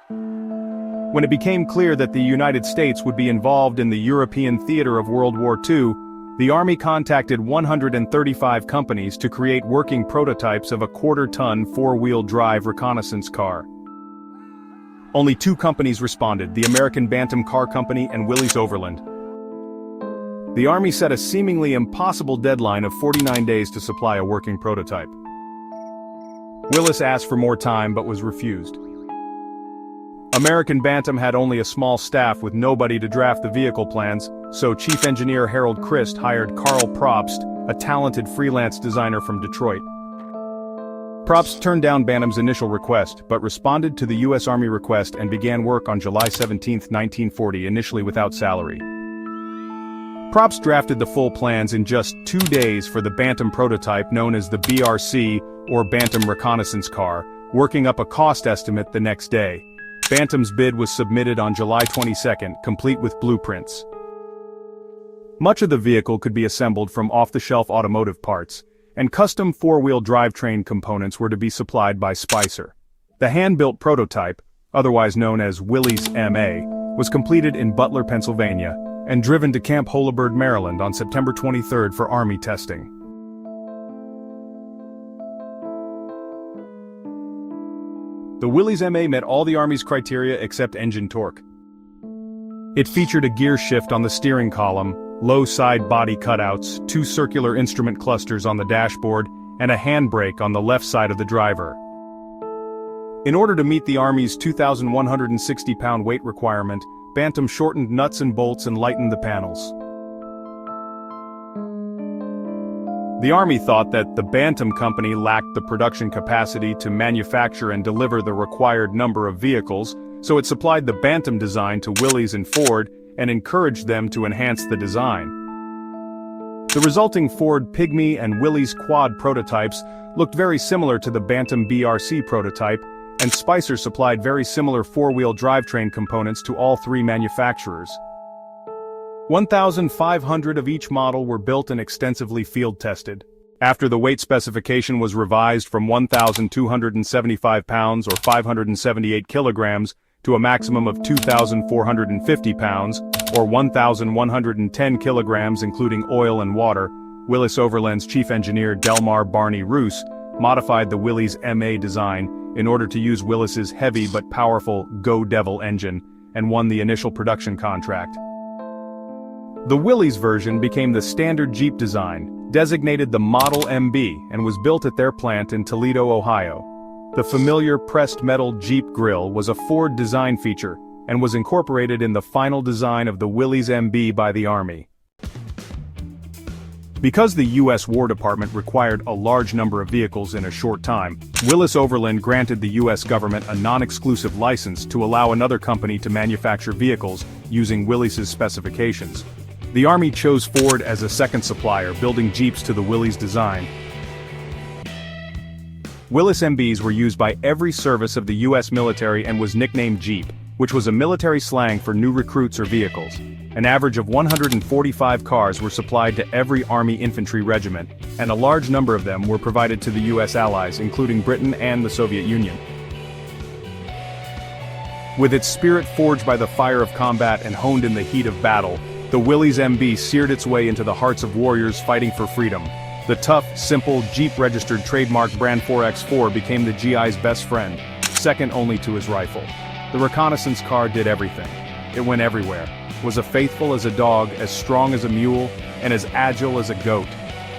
When it became clear that the United States would be involved in the European theater of World War II, the Army contacted 135 companies to create working prototypes of a quarter-ton four-wheel drive reconnaissance car. Only two companies responded, the American Bantam Car Company and Willys-Overland. The Army set a seemingly impossible deadline of 49 days to supply a working prototype. Willys asked for more time but was refused. American Bantam had only a small staff with nobody to draft the vehicle plans, so Chief Engineer Harold Christ hired Carl Probst, a talented freelance designer from Detroit. Probst turned down Bantam's initial request, but responded to the U.S. Army request and began work on July 17, 1940, initially without salary. Probst drafted the full plans in just 2 days for the Bantam prototype known as the BRC, or Bantam Reconnaissance Car, working up a cost estimate the next day. Bantam's bid was submitted on July 22, complete with blueprints. Much of the vehicle could be assembled from off-the-shelf automotive parts, and custom four-wheel drivetrain components were to be supplied by Spicer. The hand-built prototype, otherwise known as Willys MA, was completed in Butler, Pennsylvania, and driven to Camp Holabird, Maryland on September 23 for Army testing. The Willys MA met all the Army's criteria except engine torque. It featured a gear shift on the steering column, low side body cutouts, 2 circular instrument clusters on the dashboard, and a handbrake on the left side of the driver. In order to meet the Army's 2,160-pound weight requirement, Bantam shortened nuts and bolts and lightened the panels. The Army thought that the Bantam company lacked the production capacity to manufacture and deliver the required number of vehicles, so it supplied the Bantam design to Willys and Ford and encouraged them to enhance the design. The resulting Ford Pygmy and Willys Quad prototypes looked very similar to the Bantam BRC prototype, and Spicer supplied very similar four-wheel drivetrain components to all 3 manufacturers. 1,500 of each model were built and extensively field-tested. After the weight specification was revised from 1,275 pounds or 578 kilograms to a maximum of 2,450 pounds or 1,110 kilograms including oil and water, Willys-Overland's chief engineer Delmar Barney Roos modified the Willys MA design in order to use Willis's heavy but powerful Go Devil engine and won the initial production contract. The Willys version became the standard Jeep design, designated the Model MB, and was built at their plant in Toledo, Ohio. The familiar pressed metal Jeep grille was a Ford design feature, and was incorporated in the final design of the Willys MB by the Army. Because the U.S. War Department required a large number of vehicles in a short time, Willys-Overland granted the U.S. government a non-exclusive license to allow another company to manufacture vehicles using Willys' specifications. The Army chose Ford as a second supplier, building Jeeps to the Willys design. Willys MBs were used by every service of the U.S. military and was nicknamed Jeep, which was a military slang for new recruits or vehicles. An average of 145 cars were supplied to every Army infantry regiment, and a large number of them were provided to the U.S. allies, including Britain and the Soviet Union. With its spirit forged by the fire of combat and honed in the heat of battle, the Willys MB seared its way into the hearts of warriors fighting for freedom. The tough, simple, Jeep-registered trademark Brand 4X4 became the GI's best friend, second only to his rifle. The reconnaissance car did everything. It went everywhere, was as faithful as a dog, as strong as a mule, and as agile as a goat.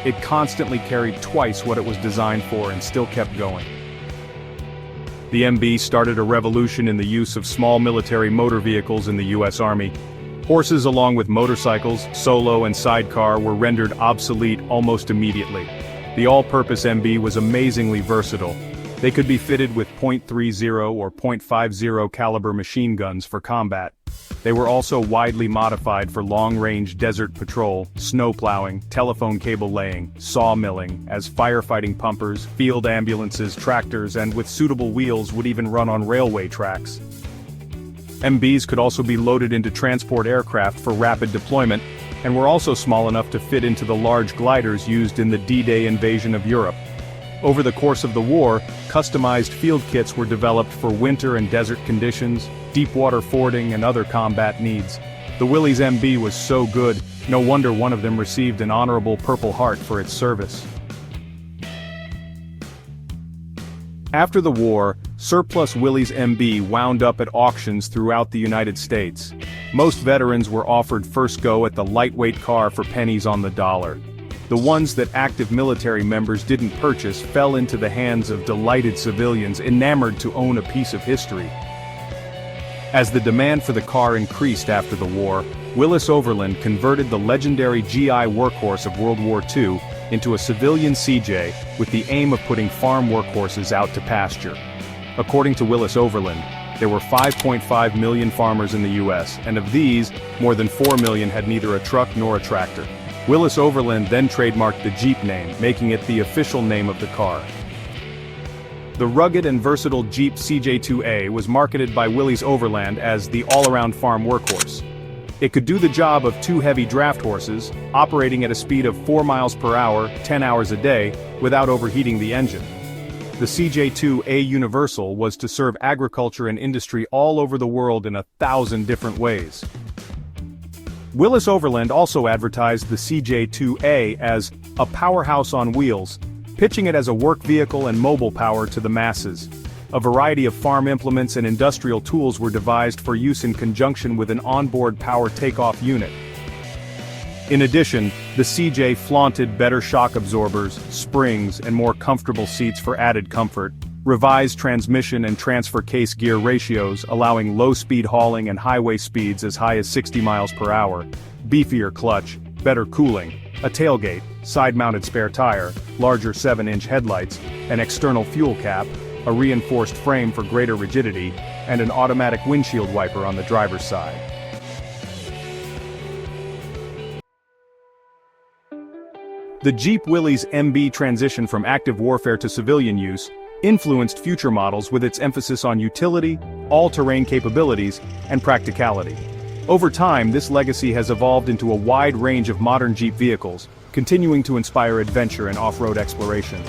It constantly carried twice what it was designed for and still kept going. The MB started a revolution in the use of small military motor vehicles in the U.S. Army. Horses along with motorcycles, solo and sidecar were rendered obsolete almost immediately. The all-purpose MB was amazingly versatile. They could be fitted with .30 or .50 caliber machine guns for combat. They were also widely modified for long-range desert patrol, snow plowing, telephone cable laying, sawmilling, as firefighting pumpers, field ambulances, tractors, and with suitable wheels would even run on railway tracks. MBs could also be loaded into transport aircraft for rapid deployment, and were also small enough to fit into the large gliders used in the D-Day invasion of Europe. Over the course of the war, customized field kits were developed for winter and desert conditions, deep water fording and other combat needs. The Willys MB was so good, no wonder one of them received an honorable Purple Heart for its service. After the war, surplus Willys MB wound up at auctions throughout the United States. Most veterans were offered first go at the lightweight car for pennies on the dollar. The ones that active military members didn't purchase fell into the hands of delighted civilians enamored to own a piece of history. As the demand for the car increased after the war, Willys-Overland converted the legendary GI workhorse of World War II into a civilian CJ with the aim of putting farm workhorses out to pasture. According to Willys-Overland, there were 5.5 million farmers in the US, and of these, more than 4 million had neither a truck nor a tractor. Willys-Overland then trademarked the Jeep name, making it the official name of the car. The rugged and versatile Jeep CJ2A was marketed by Willys-Overland as the all-around farm workhorse. It could do the job of 2 heavy draft horses, operating at a speed of 4 miles per hour, 10 hours a day, without overheating the engine. The CJ2A Universal was to serve agriculture and industry all over the world in 1,000 different ways. Willys-Overland also advertised the CJ2A as a powerhouse on wheels, pitching it as a work vehicle and mobile power to the masses. A variety of farm implements and industrial tools were devised for use in conjunction with an onboard power takeoff unit. In addition, the CJ flaunted better shock absorbers, springs, and more comfortable seats for added comfort, revised transmission and transfer case gear ratios allowing low-speed hauling and highway speeds as high as 60 miles per hour, beefier clutch, better cooling, a tailgate, side-mounted spare tire, larger 7-inch headlights, an external fuel cap, a reinforced frame for greater rigidity, and an automatic windshield wiper on the driver's side. The Jeep Willys MB transition from active warfare to civilian use influenced future models with its emphasis on utility, all-terrain capabilities, and practicality. Over time, this legacy has evolved into a wide range of modern Jeep vehicles, continuing to inspire adventure and off-road exploration.